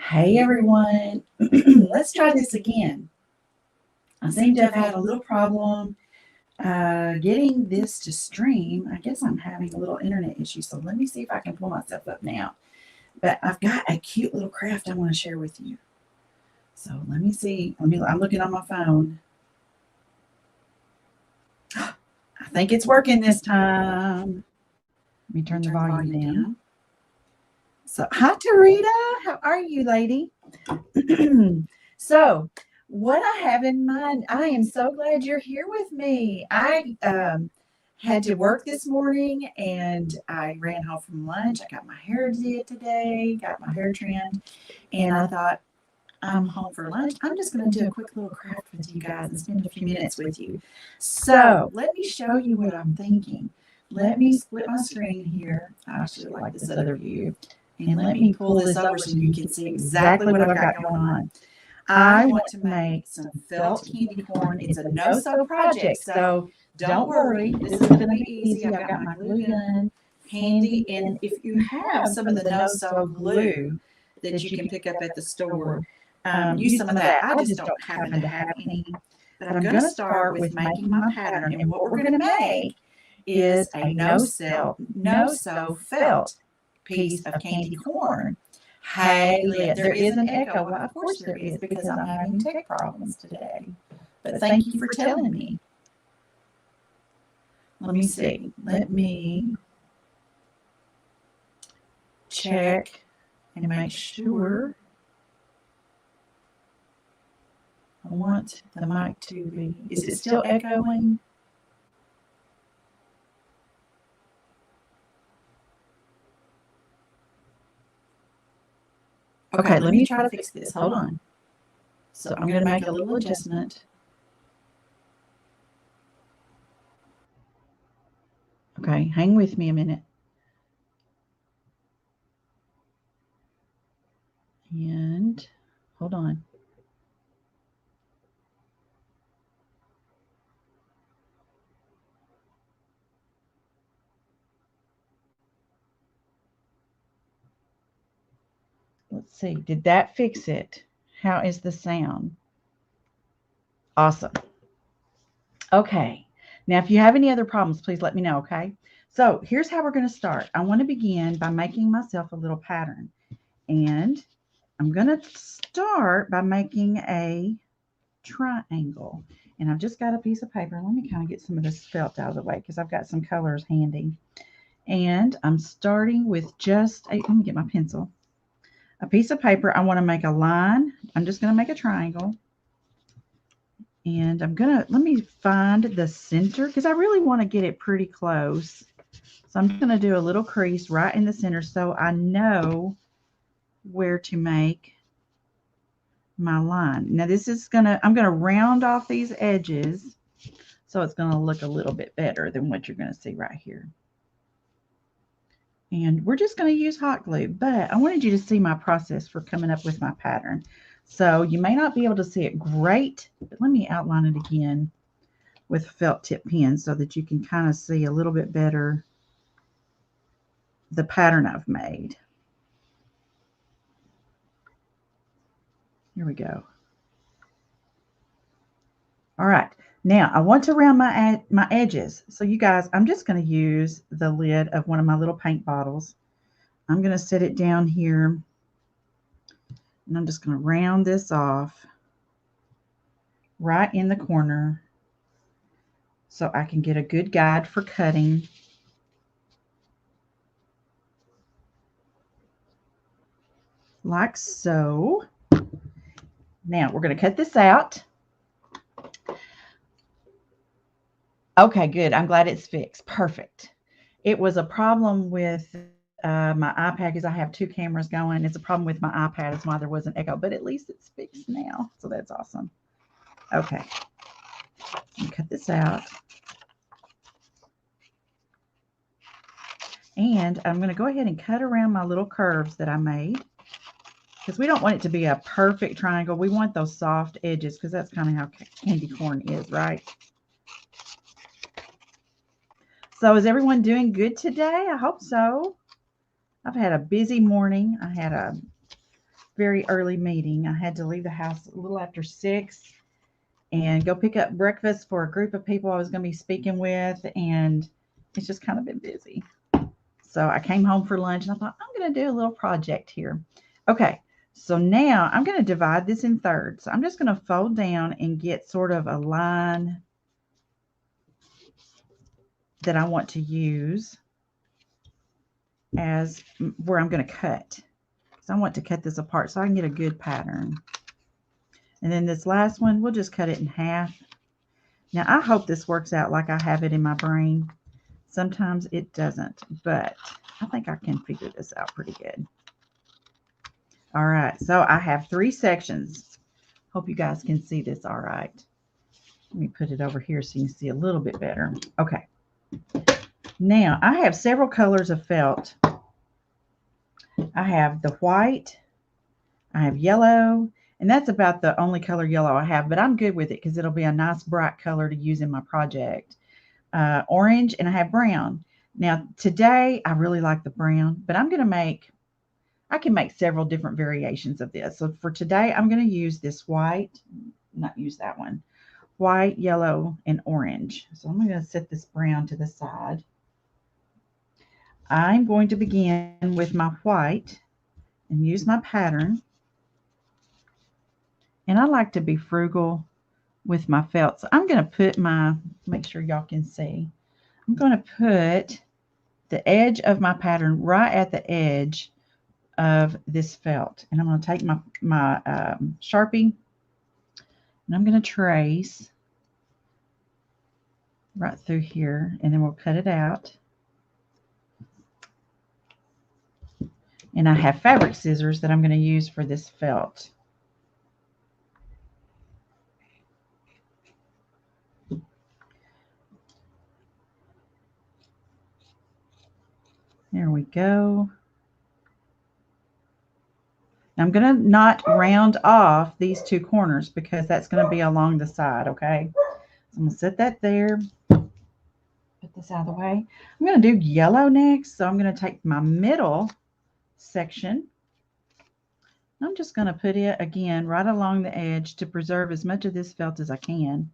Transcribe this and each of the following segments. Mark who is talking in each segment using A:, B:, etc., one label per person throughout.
A: Hey everyone, let's try this again. I seem to have had a little problem getting this to stream. I guess I'm having a little internet issue, so let me see if I can pull myself up now. But I've got a cute little craft I want to share with you. So let me see. I'm looking on my phone. I think it's working this time. Let me turn the volume down. So, hi Tarita, how are you, lady? So, what I have in mind, I am so glad you're here with me. I had to work this morning and I ran home from lunch. I got my hair did today, got my hair trimmed, and I thought, I'm home for lunch. I'm just going to do a quick little craft with you guys and spend a few minutes with you. So, let me show you what I'm thinking. Let me split my screen here. I actually like this other view. And let me pull this over so you can see exactly what I've got going on. I want to make some felt candy corn. It's a no-sew project, so don't worry. This is going to be easy. I've got my glue gun handy, and if you have some of the no-sew glue that you can pick up at the store, use some of that. I just don't happen to have any, but I'm going to start with making my pattern, and what we're going to make is a no-sew felt piece of candy corn. Hey, there is an echo. Well, of course there is, because I'm having tech problems today. But thank you for telling me. Let me see. Let me check and make sure. I want the mic to be. Is it still echoing? Okay, let me try to fix this. Hold on. So I'm going to make a little adjustment. Okay, hang with me a minute. And hold on. Let's see. Did that fix it? How is the sound? Awesome. Okay. Now, if you have any other problems, please let me know, okay? So here's how we're going to start. I want to begin by making myself a little pattern. And I'm going to start by making a triangle. And I've just got a piece of paper. Let me kind of get some of this felt out of the way because I've got some colors handy. And I'm starting with just let me get my pencil. A piece of paper. I want to make a line. I'm just going to make a triangle. And let me find the center because I really want to get it pretty close. So I'm just going to do a little crease right in the center so I know where to make my line. Now I'm going to round off these edges so it's going to look a little bit better than what you're going to see right here. And we're just going to use hot glue, but I wanted you to see my process for coming up with my pattern. So you may not be able to see it great, but let me outline it again with a felt tip pen so that you can kind of see a little bit better the pattern I've made. Here we go. All right. Now I want to round my edges. So you guys, I'm just going to use the lid of one of my little paint bottles. I'm going to set it down here. And I'm just going to round this off right in the corner so I can get a good guide for cutting. Like so. Now we're going to cut this out. Okay, good. I'm glad it's fixed. Perfect. It was a problem with my iPad because I have two cameras going. It's a problem with my iPad. That's why there was an echo, but at least it's fixed now. So that's awesome. Okay. Cut this out. And I'm going to go ahead and cut around my little curves that I made because we don't want it to be a perfect triangle. We want those soft edges because that's kind of how candy corn is, right? So is everyone doing good today? I hope so. I've had a busy morning. I had very early meeting. I had to leave the house a little after 6 and go pick up breakfast for a group of people I was going to be speaking with, and it's just kind of been busy. So I came home for lunch and I thought, I'm going to do a little project here. Okay, so now I'm going to divide this in thirds. So I'm just going to fold down and get sort of a line that I want to use as where I'm going to cut. So I want to cut this apart so I can get a good pattern. And then this last one, we'll just cut it in half. Now I hope this works out like I have it in my brain. Sometimes it doesn't, but I think I can figure this out pretty good. All right, so I have 3 sections. Hope you guys can see this all right. Let me put it over here so you can see a little bit better. Okay. Now, I have several colors of felt. I have the white, I have yellow, and that's about the only color yellow I have, but I'm good with it because it'll be a nice bright color to use in my project. Orange, and I have brown. Now, today, I really like the brown, but I can make several different variations of this. So for today, I'm going to use this white, not use that one, white, yellow, and orange. So I'm going to set this brown to the side. I'm going to begin with my white and use my pattern. And I like to be frugal with my felt. So I'm going to put make sure y'all can see. I'm going to put the edge of my pattern right at the edge of this felt. And I'm going to take my Sharpie and I'm going to trace right through here, and then we'll cut it out. And I have fabric scissors that I'm going to use for this felt. There we go. Now I'm going to not round off these 2 corners because that's going to be along the side, okay? So I'm going to set that there. Put this out of the way. I'm going to do yellow next. So I'm going to take my middle section. I'm just going to put it again right along the edge to preserve as much of this felt as I can.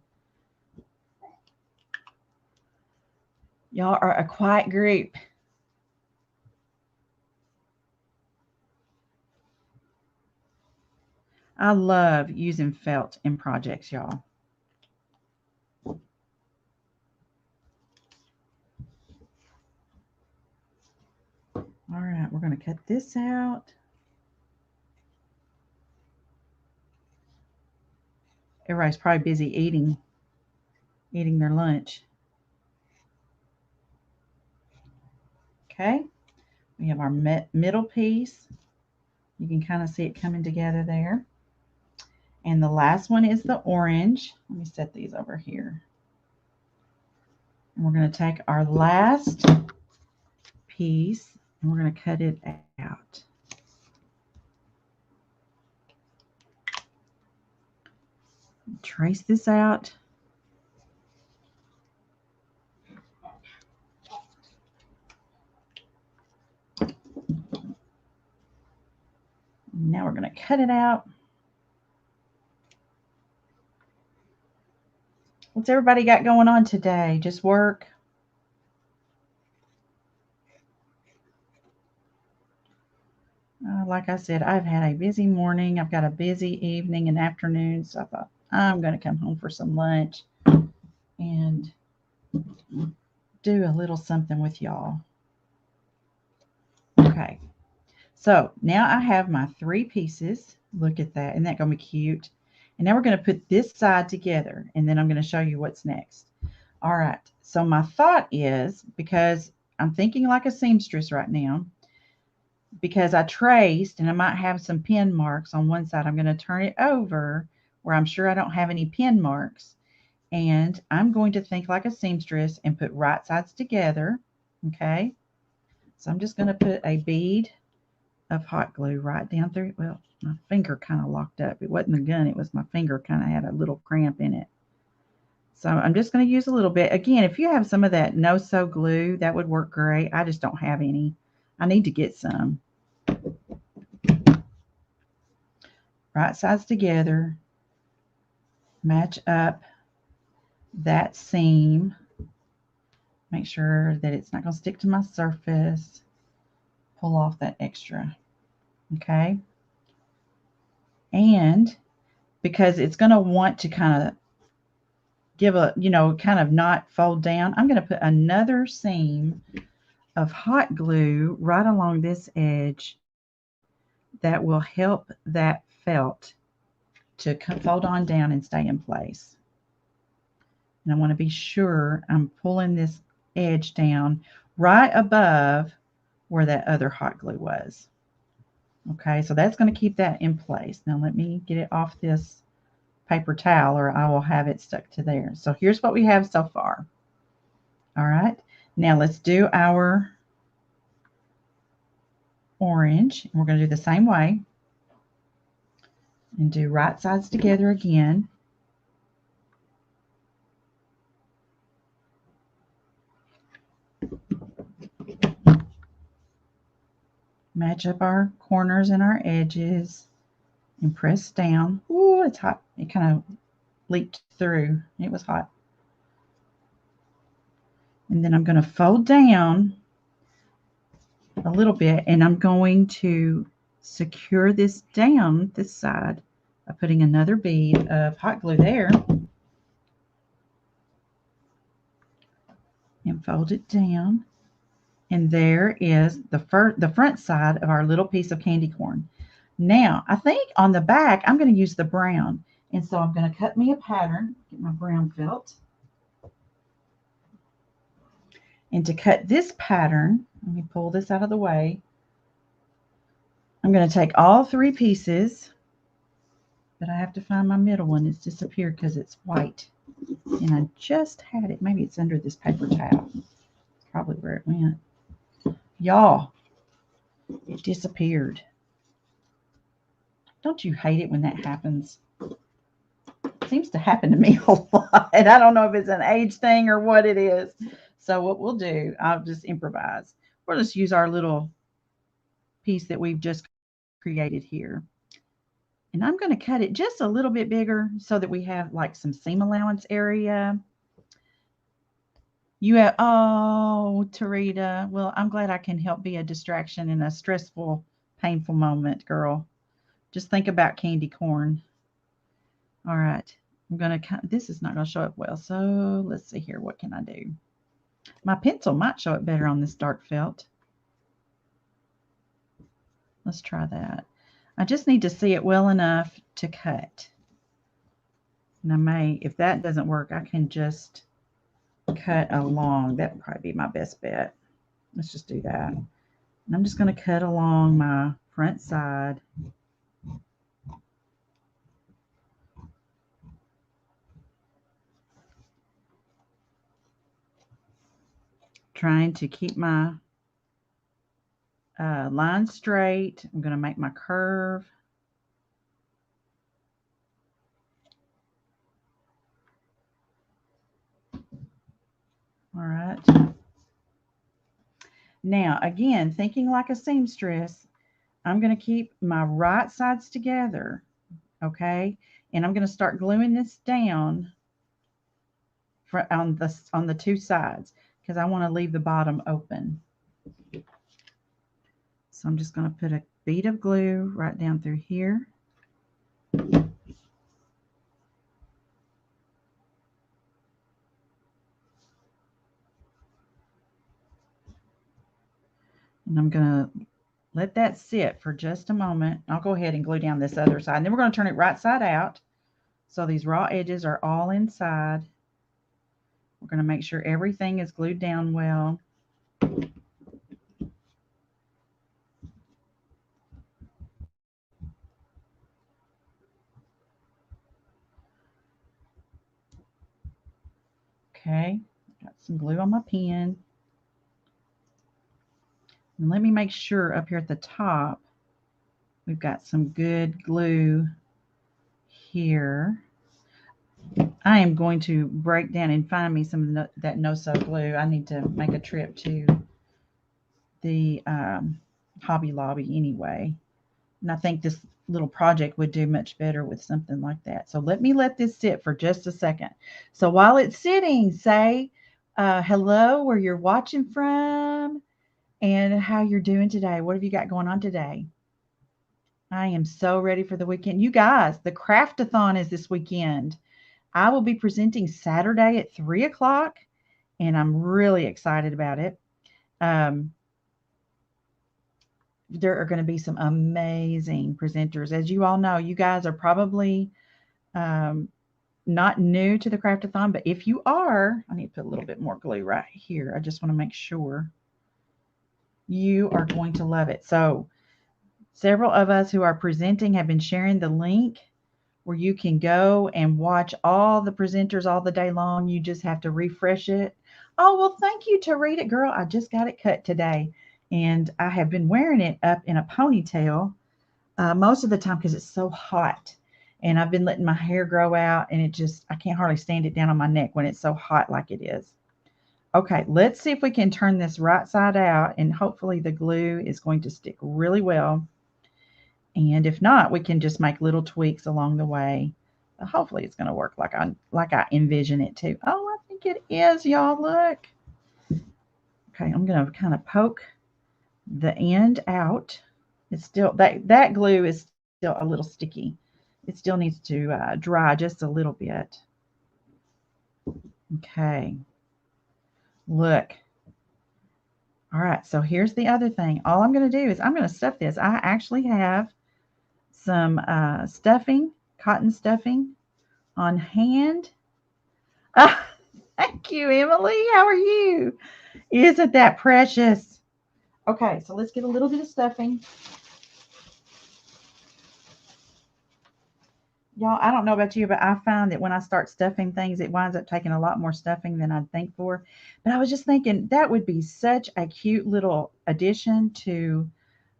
A: Y'all are a quiet group. I love using felt in projects, y'all. All right, we're going to cut this out. Everybody's probably busy eating their lunch. Okay, we have our middle piece. You can kind of see it coming together there. And the last one is the orange. Let me set these over here. And we're going to take our last piece and we're going to cut it out. Trace this out. Now we're going to cut it out. What's everybody got going on today? Just work? Like I said, I've had a busy morning. I've got a busy evening and afternoon. So I thought I'm going to come home for some lunch and do a little something with y'all. Okay. So now I have my 3 pieces. Look at that. Isn't that going to be cute? And now we're going to put this side together, and then I'm going to show you what's next. All right. So my thought is, because I'm thinking like a seamstress right now, because I traced and I might have some pin marks on one side, I'm going to turn it over where I'm sure I don't have any pin marks. And I'm going to think like a seamstress and put right sides together. Okay. So I'm just going to put a bead of hot glue right down through. Well, my finger kind of locked up. It wasn't the gun. It was my finger kind of had a little cramp in it. So I'm just going to use a little bit. Again, if you have some of that no-sew glue, that would work great. I just don't have any. I need to get some. right sides together, match up that seam, make sure that it's not going to stick to my surface, pull off that extra, okay? And because it's going to want to kind of give a, kind of not fold down, I'm going to put another seam of hot glue right along this edge that will help that felt to fold on down and stay in place. And I want to be sure I'm pulling this edge down right above where that other hot glue was. Okay, so that's going to keep that in place. Now let me get it off this paper towel or I will have it stuck to there. So here's what we have so far. All right, now let's do our orange. And we're going to do the same way and do right sides together again. Match up our corners and our edges and press down. Ooh, it's hot. It kind of leaked through. It was hot. And then I'm going to fold down a little bit and I'm going to secure this down this side by putting another bead of hot glue there and fold it down. And there is the front side of our little piece of candy corn. Now, I think on the back, I'm going to use the brown. And so I'm going to cut me a pattern, get my brown felt. And to cut this pattern, let me pull this out of the way. I'm going to take all 3 pieces, but I have to find my middle one. It's disappeared because it's white. And I just had it. Maybe it's under this paper towel. Probably where it went. Y'all, it disappeared. Don't you hate it when that happens? It seems to happen to me a lot. And I don't know if it's an age thing or what it is. So what we'll do, I'll just improvise. We'll just use our little piece that we've just created here. And I'm going to cut it just a little bit bigger so that we have like some seam allowance area. You have, oh, Tarita. Well, I'm glad I can help be a distraction in a stressful, painful moment, girl. Just think about candy corn. All right. I'm going to, this is not going to show up well. So let's see here. What can I do? My pencil might show it better on this dark felt. Let's try that. I just need to see it well enough to cut. And I may, if that doesn't work, I can just cut along. That would probably be my best bet. Let's just do that. And I'm just going to cut along my front side. Trying to keep my line straight. I'm going to make my curve. All right. Now, again, thinking like a seamstress, I'm going to keep my right sides together, okay? And I'm going to start gluing this down on the 2 sides because I want to leave the bottom open. So I'm just going to put a bead of glue right down through here. And I'm going to let that sit for just a moment. I'll go ahead and glue down this other side. And then we're going to turn it right side out. So these raw edges are all inside. We're going to make sure everything is glued down well. Okay, got some glue on my pen. And let me make sure up here at the top, we've got some good glue here. I am going to break down and find me some of that no-sew glue. I need to make a trip to the Hobby Lobby anyway.
B: And I think this little project would do much better with something like that. So let this sit for just a second. So while it's sitting, say hello, where you're watching from, and how you're doing today. What have you got going on today? I am so ready for the weekend. You guys, the craftathon is this weekend. I will be presenting Saturday at 3 o'clock, and I'm really excited about it. Um, there are going to be some amazing presenters. As you all know, you guys are probably um, not new to the craftathon, but if you are, I need to put a little bit more glue right here. I just want to make sure you are going to love it. So, several of us who are presenting have been sharing the link where you can go and watch all the presenters all the day long. You just have to refresh it. Oh, well, thank you, Tarita. Girl, I just got it cut today. And I have been wearing it up in a ponytail most of the time because it's so hot. And I've been letting my hair grow out, and I can't hardly stand it down on my neck when it's so hot like it is. Okay, let's see if we can turn this right side out, and hopefully the glue is going to stick really well. And if not, we can just make little tweaks along the way. Hopefully it's going to work like I envision it to. Oh, I think it is, y'all. Look. Okay, I'm going to kind of poke the end out. It's still that glue is still a little sticky. It still needs to dry just a little bit. Okay, look. All right, so here's the other thing. All I'm going to do is I'm going to stuff this. I actually have some stuffing, cotton stuffing on hand. Ah, thank you, Emily. How are you? Isn't that precious? Okay, so let's get a little bit of stuffing. Y'all, I don't know about you, but I find that when I start stuffing things, it winds up taking a lot more stuffing than I'd think for. But I was just thinking that would be such a cute little addition to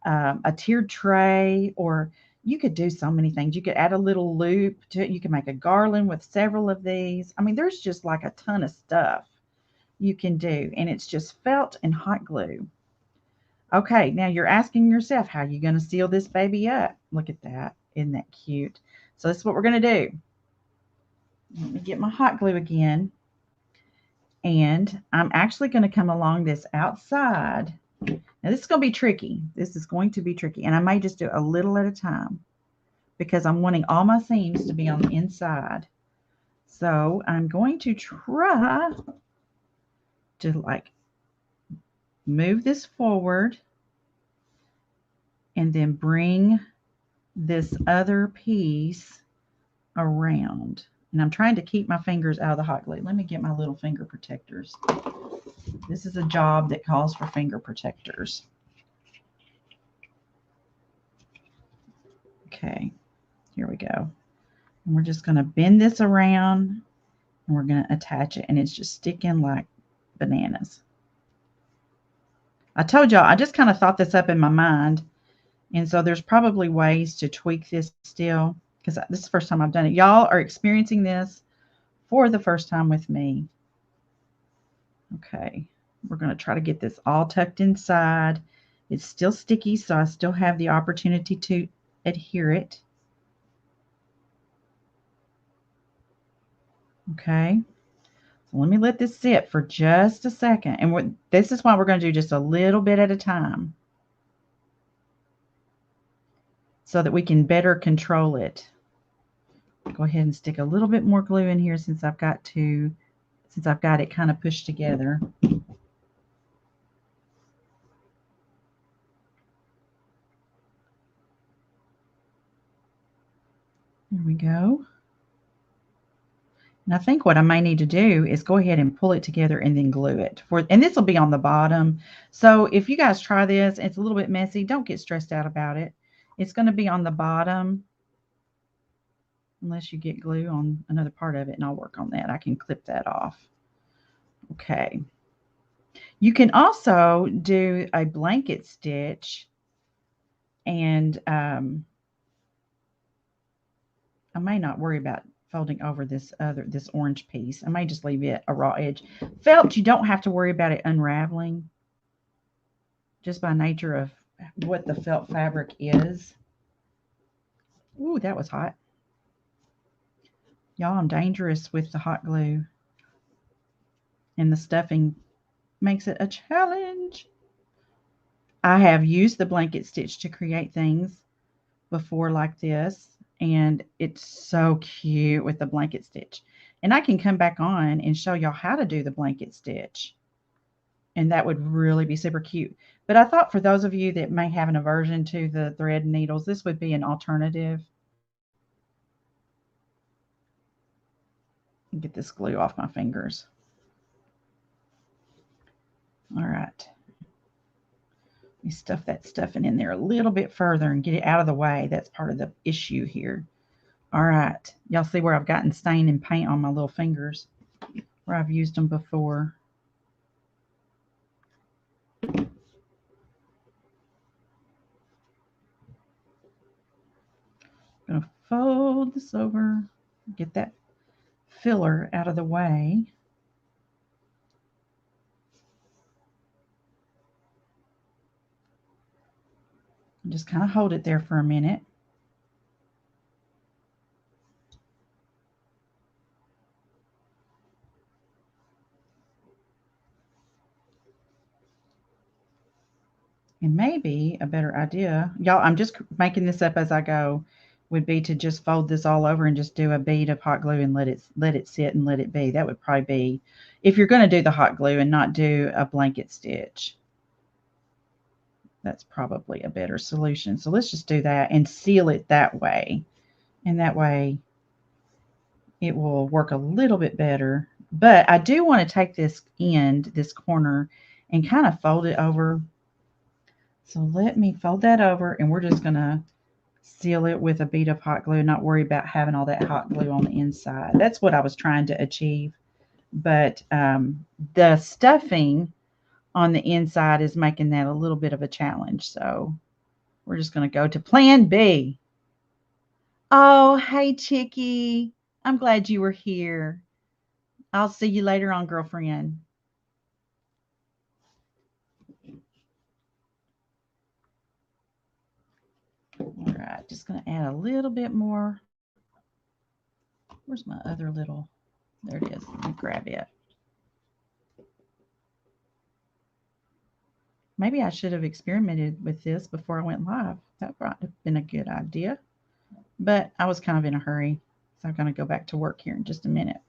B: a tiered tray, or you could do so many things. You could add a little loop to it. You can make a garland with several of these. I mean, there's just like a ton of stuff you can do, and it's just felt and hot glue. Okay, now you're asking yourself, how are you going to seal this baby up? Look at that. Isn't that cute? So this is what we're going to do. Let me get my hot glue again. And I'm actually going to come along this outside. Now this is going to be tricky. This is going to be tricky. And I may just do a little at a time because I'm wanting all my seams to be on the inside. So I'm going to try to like move this forward and then bring this other piece around. And I'm trying to keep my fingers out of the hot glue. Let me get my little finger protectors. This is a job that calls for finger protectors. Okay, here we go. And we're just going to bend this around and we're going to attach it. And it's just sticking like bananas. I told y'all, I just kind of thought this up in my mind. And so there's probably ways to tweak this still because this is the first time I've done it. Y'all are experiencing this for the first time with me. Okay, we're going to try to get this all tucked inside. It's still sticky, so I still have the opportunity to adhere it. Okay, so let me let this sit for just a second. And this is why we're going to do just a little bit at a time so that we can better control it. Go ahead and stick a little bit more glue in here since I've got it kind of pushed together. There we go. And I think what I may need to do is go ahead and pull it together and then glue it. And this will be on the bottom. So if you guys try this, it's a little bit messy. Don't get stressed out about it. It's going to be on the bottom unless you get glue on another part of it, and I'll work on that. I can clip that off. Okay. You can also do a blanket stitch, and I may not worry about folding over this orange piece. I may just leave it a raw edge. Felt, you don't have to worry about it unraveling just by nature of what the felt fabric is. Ooh, that was hot. Y'all, I'm dangerous with the hot glue, and the stuffing makes it a challenge. I have used the blanket stitch to create things before like this, and it's so cute with the blanket stitch. And I can come back on and show y'all how to do the blanket stitch, and that would really be super cute. But I thought for those of you that may have an aversion to the thread and needles, this would be an alternative. Get this glue off my fingers. All right. Let me stuff that stuffing in there a little bit further and get it out of the way. That's part of the issue here. All right. Y'all see where I've gotten stain and paint on my little fingers where I've used them before. I'm going to fold this over, get that filler out of the way. And just kind of hold it there for a minute. And maybe a better idea, y'all, I'm just making this up as I go, would be to just fold this all over and just do a bead of hot glue and let it sit and let it be. That would probably be, if you're going to do the hot glue and not do a blanket stitch, that's probably a better solution. So let's just do that and seal it that way. And that way it will work a little bit better. But I do want to take this end, this corner, and kind of fold it over. So let me fold that over, and we're just going to seal it with a bead of hot glue, not worry about having all that hot glue on the inside. That's what I was trying to achieve. But the stuffing on the inside is making that a little bit of a challenge. So we're just going to go to plan B. Oh, hey, Chickie. I'm glad you were here. I'll see you later on, girlfriend. All right, just going to add a little bit more. Where's my other little? There it is. Let me grab it. Maybe I should have experimented with this before I went live. That would have been a good idea. But I was kind of in a hurry, so I'm going to go back to work here in just a minute.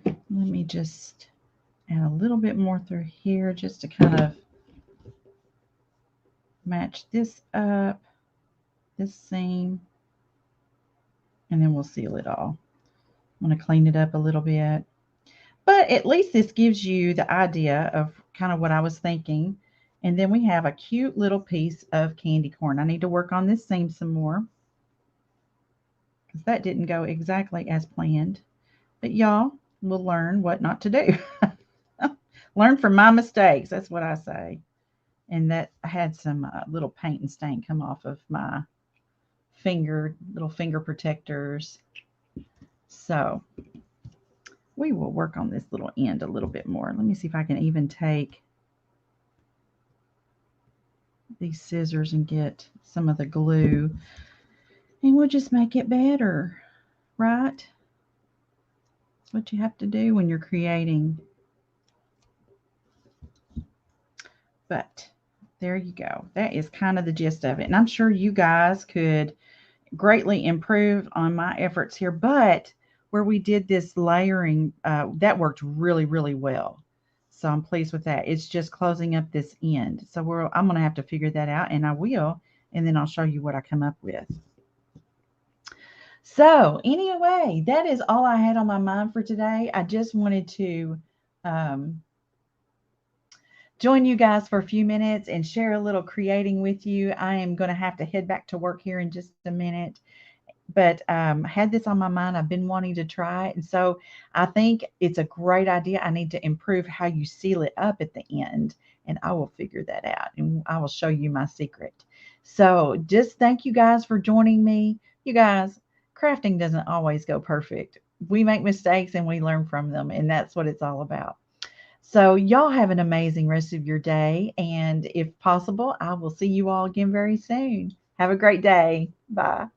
B: Let me just add a little bit more through here just to kind of match this up, this seam, and then we'll seal it all. I'm going to clean it up a little bit. But at least this gives you the idea of kind of what I was thinking. And then we have a cute little piece of candy corn. I need to work on this seam some more because that didn't go exactly as planned. But y'all will learn what not to do. Learn from my mistakes. That's what I say. And that I had some little paint and stain come off of my little finger protectors. So we will work on this little end a little bit more. Let me see if I can even take these scissors and get some of the glue, and we'll just make it better, right? That's what you have to do when you're creating. But there you go. That is kind of the gist of it. And I'm sure you guys could greatly improve on my efforts here, but where we did this layering, that worked really, really well. So I'm pleased with that. It's just closing up this end. So I'm going to have to figure that out, and I will, and then I'll show you what I come up with. So anyway, that is all I had on my mind for today. I just wanted to join you guys for a few minutes and share a little creating with you. I am going to have to head back to work here in just a minute. But had this on my mind. I've been wanting to try it. And so I think it's a great idea. I need to improve how you seal it up at the end. And I will figure that out. And I will show you my secret. So just thank you guys for joining me. You guys, crafting doesn't always go perfect. We make mistakes and we learn from them. And that's what it's all about. So, y'all have an amazing rest of your day. And if possible, I will see you all again very soon. Have a great day. Bye.